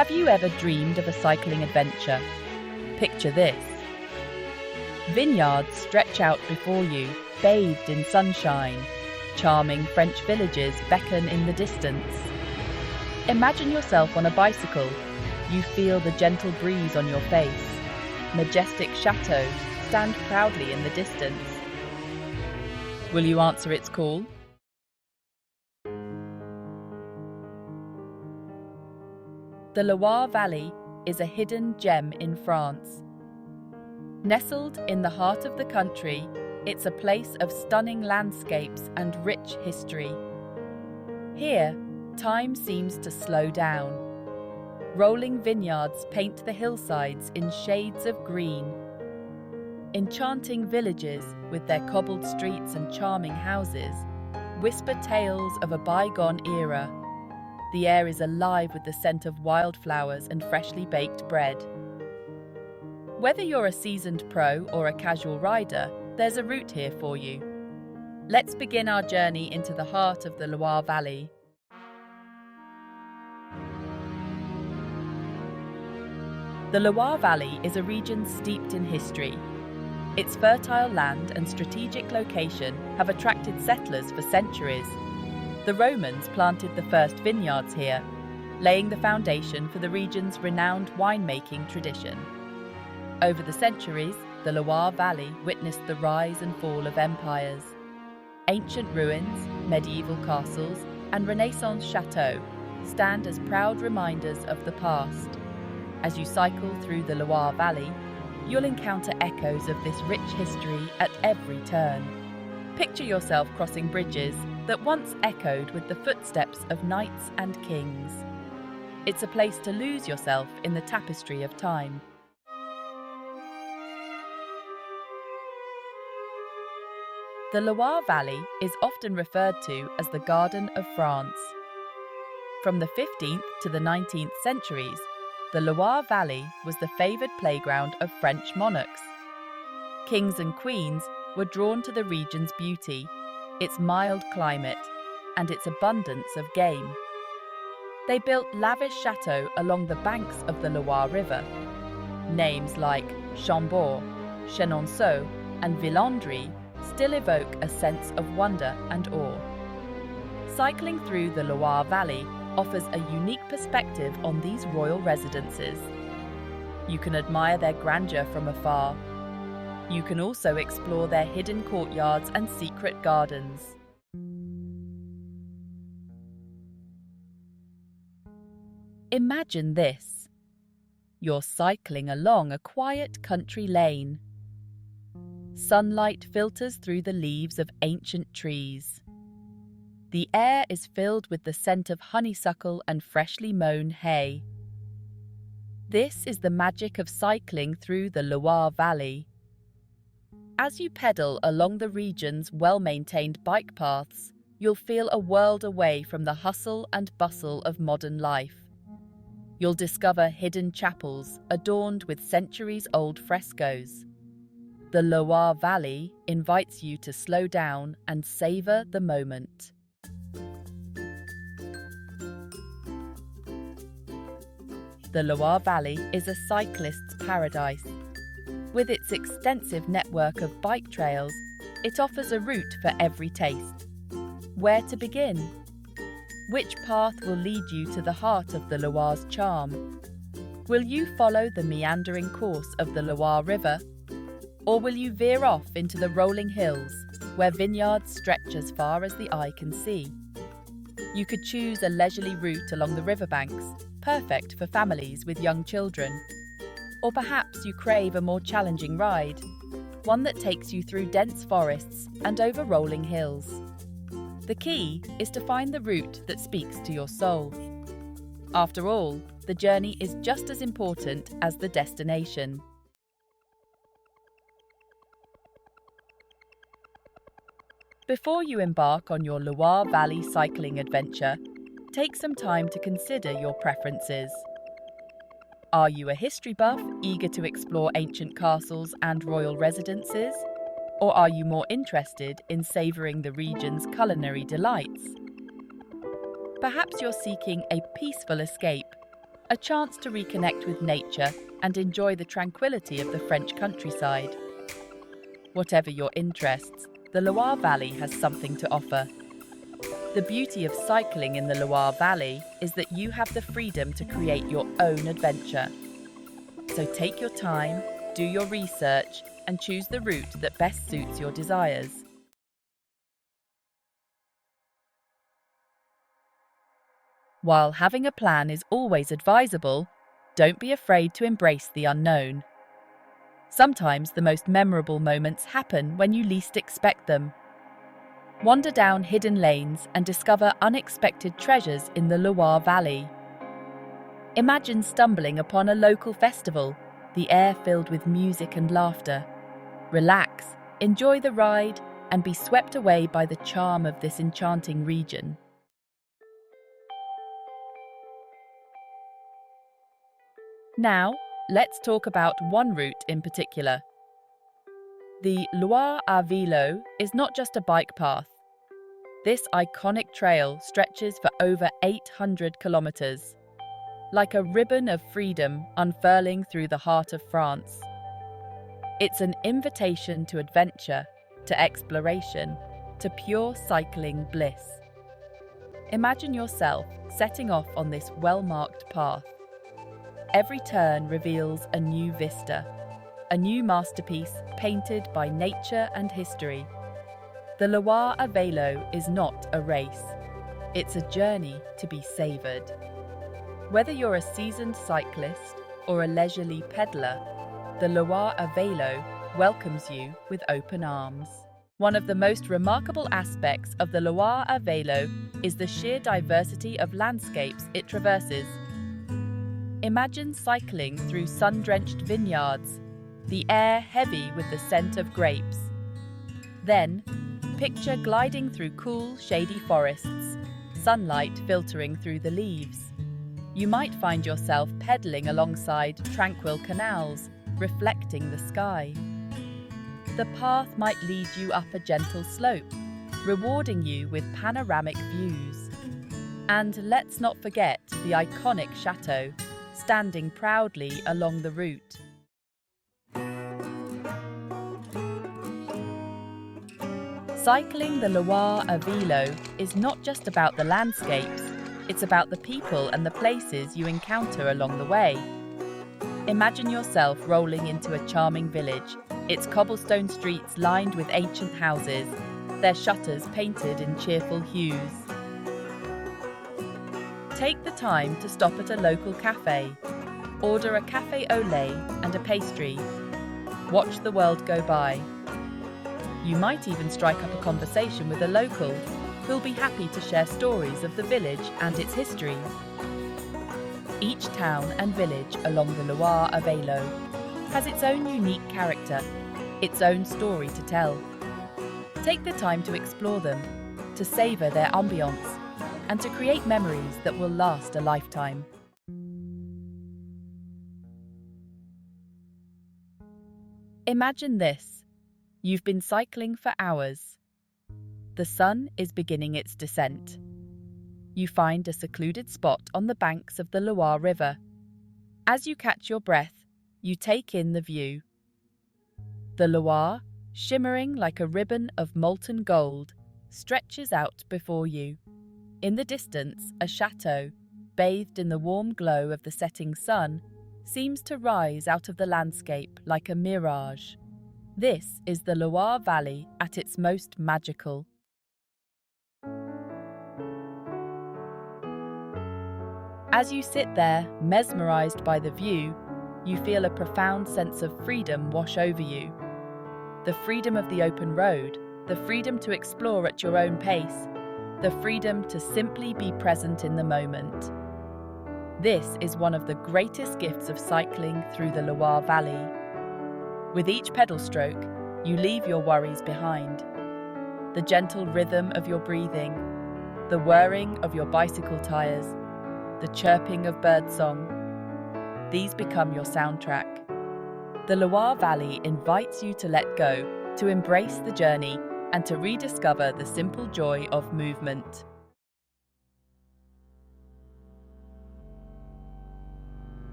Have you ever dreamed of a cycling adventure? Picture this. Vineyards stretch out before you, bathed in sunshine. Charming French villages beckon in the distance. Imagine yourself on a bicycle. You feel the gentle breeze on your face. Majestic chateaux stand proudly in the distance. Will you answer its call? The Loire Valley is a hidden gem in France. Nestled in the heart of the country, it's a place of stunning landscapes and rich history. Here, time seems to slow down. Rolling vineyards paint the hillsides in shades of green. Enchanting villages, with their cobbled streets and charming houses, whisper tales of a bygone era. The air is alive with the scent of wildflowers and freshly baked bread. Whether you're a seasoned pro or a casual rider, there's a route here for you. Let's begin our journey into the heart of the Loire Valley. The Loire Valley is a region steeped in history. Its fertile land and strategic location have attracted settlers for centuries. The Romans planted the first vineyards here, laying the foundation for the region's renowned winemaking tradition. Over the centuries, the Loire Valley witnessed the rise and fall of empires. Ancient ruins, medieval castles, and Renaissance chateaux stand as proud reminders of the past. As you cycle through the Loire Valley, you'll encounter echoes of this rich history at every turn. Picture yourself crossing bridges that once echoed with the footsteps of knights and kings. It's a place to lose yourself in the tapestry of time. The Loire Valley is often referred to as the Garden of France. From the 15th to the 19th centuries, the Loire Valley was the favoured playground of French monarchs. Kings and queens were drawn to the region's beauty, its mild climate, and its abundance of game. They built lavish chateaux along the banks of the Loire River. Names like Chambord, Chenonceau, and Villandry still evoke a sense of wonder and awe. Cycling through the Loire Valley offers a unique perspective on these royal residences. You can admire their grandeur from afar. You can also explore their hidden courtyards and secret gardens. Imagine this. You're cycling along a quiet country lane. Sunlight filters through the leaves of ancient trees. The air is filled with the scent of honeysuckle and freshly mown hay. This is the magic of cycling through the Loire Valley. As you pedal along the region's well-maintained bike paths, you'll feel a world away from the hustle and bustle of modern life. You'll discover hidden chapels adorned with centuries-old frescoes. The Loire Valley invites you to slow down and savor the moment. The Loire Valley is a cyclist's paradise. With its extensive network of bike trails, it offers a route for every taste. Where to begin? Which path will lead you to the heart of the Loire's charm? Will you follow the meandering course of the Loire River? Or will you veer off into the rolling hills, where vineyards stretch as far as the eye can see? You could choose a leisurely route along the riverbanks, perfect for families with young children. Or perhaps you crave a more challenging ride, one that takes you through dense forests and over rolling hills. The key is to find the route that speaks to your soul. After all, the journey is just as important as the destination. Before you embark on your Loire Valley cycling adventure, take some time to consider your preferences. Are you a history buff eager to explore ancient castles and royal residences? Or are you more interested in savouring the region's culinary delights? Perhaps you're seeking a peaceful escape, a chance to reconnect with nature and enjoy the tranquility of the French countryside. Whatever your interests, the Loire Valley has something to offer. The beauty of cycling in the Loire Valley is that you have the freedom to create your own adventure. So take your time, do your research, and choose the route that best suits your desires. While having a plan is always advisable, don't be afraid to embrace the unknown. Sometimes the most memorable moments happen when you least expect them. Wander down hidden lanes and discover unexpected treasures in the Loire Valley. Imagine stumbling upon a local festival, the air filled with music and laughter. Relax, enjoy the ride, and be swept away by the charm of this enchanting region. Now, let's talk about one route in particular. The Loire à Vélo is not just a bike path. This iconic trail stretches for over 800 kilometers, like a ribbon of freedom unfurling through the heart of France. It's an invitation to adventure, to exploration, to pure cycling bliss. Imagine yourself setting off on this well-marked path. Every turn reveals a new vista, a new masterpiece painted by nature and history. The Loire à Vélo is not a race. It's a journey to be savoured. Whether you're a seasoned cyclist or a leisurely peddler, the Loire à Vélo welcomes you with open arms. One of the most remarkable aspects of the Loire à Vélo is the sheer diversity of landscapes it traverses. Imagine cycling through sun-drenched vineyards, the air heavy with the scent of grapes. Then, picture gliding through cool, shady forests, sunlight filtering through the leaves. You might find yourself pedaling alongside tranquil canals, reflecting the sky. The path might lead you up a gentle slope, rewarding you with panoramic views. And let's not forget the iconic chateau, standing proudly along the route. Cycling the Loire à Vélo is not just about the landscapes, it's about the people and the places you encounter along the way. Imagine yourself rolling into a charming village, its cobblestone streets lined with ancient houses, their shutters painted in cheerful hues. Take the time to stop at a local cafe. Order a café au lait and a pastry. Watch the world go by. You might even strike up a conversation with a local who'll be happy to share stories of the village and its history. Each town and village along the Loire à Vélo has its own unique character, its own story to tell. Take the time to explore them, to savour their ambience, and to create memories that will last a lifetime. Imagine this. You've been cycling for hours. The sun is beginning its descent. You find a secluded spot on the banks of the Loire River. As you catch your breath, you take in the view. The Loire, shimmering like a ribbon of molten gold, stretches out before you. In the distance, a chateau, bathed in the warm glow of the setting sun, seems to rise out of the landscape like a mirage. This is the Loire Valley at its most magical. As you sit there, mesmerized by the view, you feel a profound sense of freedom wash over you. The freedom of the open road, the freedom to explore at your own pace, the freedom to simply be present in the moment. This is one of the greatest gifts of cycling through the Loire Valley. With each pedal stroke, you leave your worries behind. The gentle rhythm of your breathing, the whirring of your bicycle tires, the chirping of birdsong, these become your soundtrack. The Loire Valley invites you to let go, to embrace the journey, and to rediscover the simple joy of movement.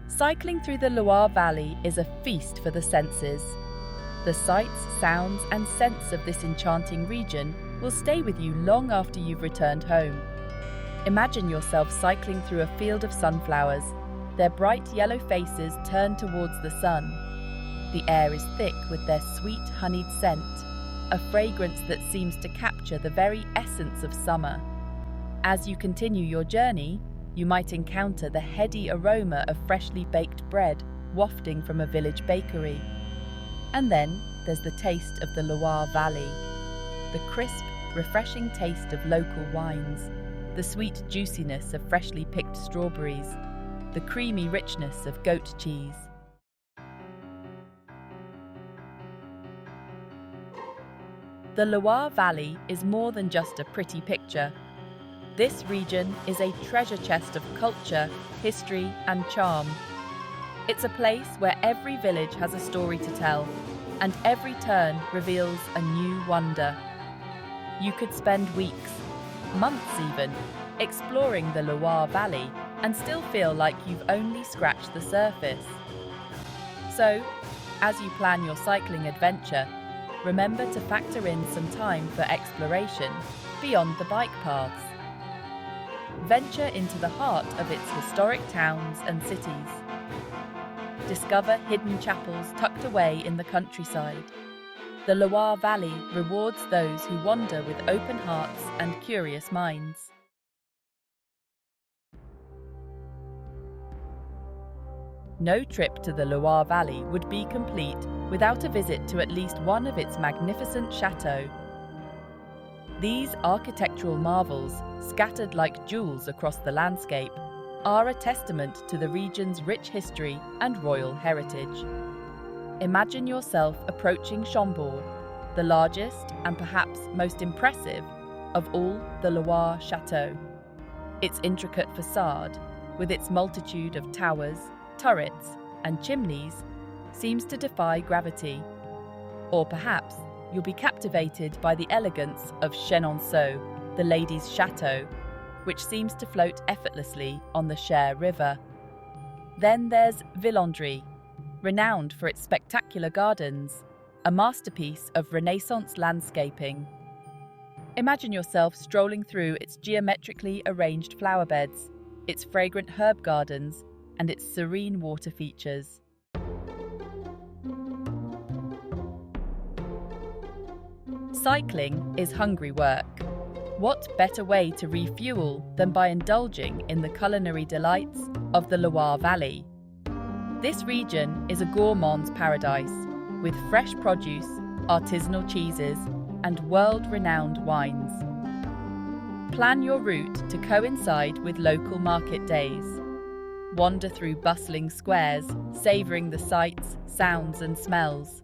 Cycling through the Loire Valley is a feast for the senses. The sights, sounds, and scents of this enchanting region will stay with you long after you've returned home. Imagine yourself cycling through a field of sunflowers, their bright yellow faces turned towards the sun. The air is thick with their sweet honeyed scent, a fragrance that seems to capture the very essence of summer. As you continue your journey, you might encounter the heady aroma of freshly baked bread wafting from a village bakery. And then there's the taste of the Loire Valley, the crisp, refreshing taste of local wines, the sweet juiciness of freshly picked strawberries, the creamy richness of goat cheese. The Loire Valley is more than just a pretty picture. This region is a treasure chest of culture, history, and charm. It's a place where every village has a story to tell, and every turn reveals a new wonder. You could spend weeks, months even, exploring the Loire Valley and still feel like you've only scratched the surface. So, as you plan your cycling adventure, remember to factor in some time for exploration beyond the bike paths. Venture into the heart of its historic towns and cities. Discover hidden chapels tucked away in the countryside. The Loire Valley rewards those who wander with open hearts and curious minds. No trip to the Loire Valley would be complete without a visit to at least one of its magnificent chateaux. These architectural marvels, scattered like jewels across the landscape, are a testament to the region's rich history and royal heritage. Imagine yourself approaching Chambord, the largest and perhaps most impressive of all the Loire chateaux. Its intricate facade, with its multitude of towers, turrets, and chimneys, seems to defy gravity. Or perhaps you'll be captivated by the elegance of Chenonceau, the Lady's Chateau, which seems to float effortlessly on the Cher River. Then there's Villandry, renowned for its spectacular gardens, a masterpiece of Renaissance landscaping. Imagine yourself strolling through its geometrically arranged flower beds, its fragrant herb gardens, and its serene water features. Cycling is hungry work. What better way to refuel than by indulging in the culinary delights of the Loire Valley? This region is a gourmand's paradise, with fresh produce, artisanal cheeses, and world-renowned wines. Plan your route to coincide with local market days. Wander through bustling squares, savouring the sights, sounds, and smells.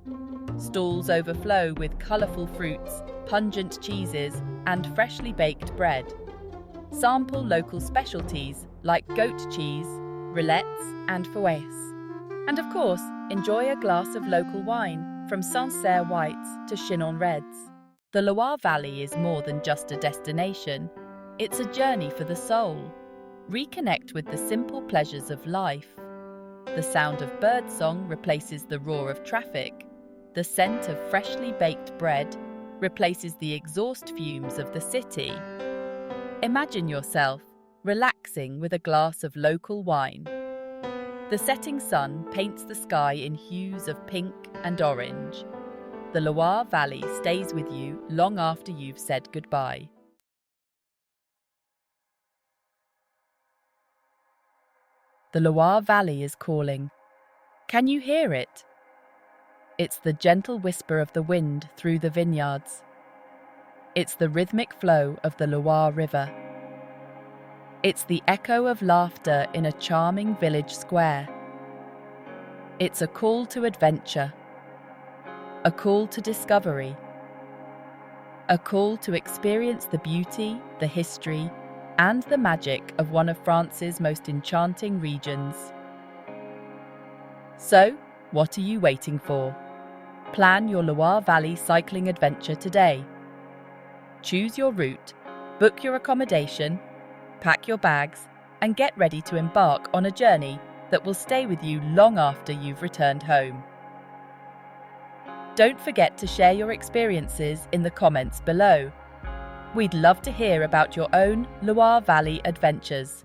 Stalls overflow with colourful fruits, pungent cheeses, and freshly baked bread. Sample local specialties like goat cheese, rillettes, and fouets. And of course, enjoy a glass of local wine, from Sancerre whites to Chinon reds. The Loire Valley is more than just a destination. It's a journey for the soul. Reconnect with the simple pleasures of life. The sound of birdsong replaces the roar of traffic. The scent of freshly baked bread replaces the exhaust fumes of the city. Imagine yourself relaxing with a glass of local wine. The setting sun paints the sky in hues of pink and orange. The Loire Valley stays with you long after you've said goodbye. The Loire Valley is calling. Can you hear it? It's the gentle whisper of the wind through the vineyards. It's the rhythmic flow of the Loire River. It's the echo of laughter in a charming village square. It's a call to adventure, a call to discovery, a call to experience the beauty, the history, and the magic of one of France's most enchanting regions. So, what are you waiting for? Plan your Loire Valley cycling adventure today. Choose your route, book your accommodation, pack your bags, and get ready to embark on a journey that will stay with you long after you've returned home. Don't forget to share your experiences in the comments below. We'd love to hear about your own Loire Valley adventures.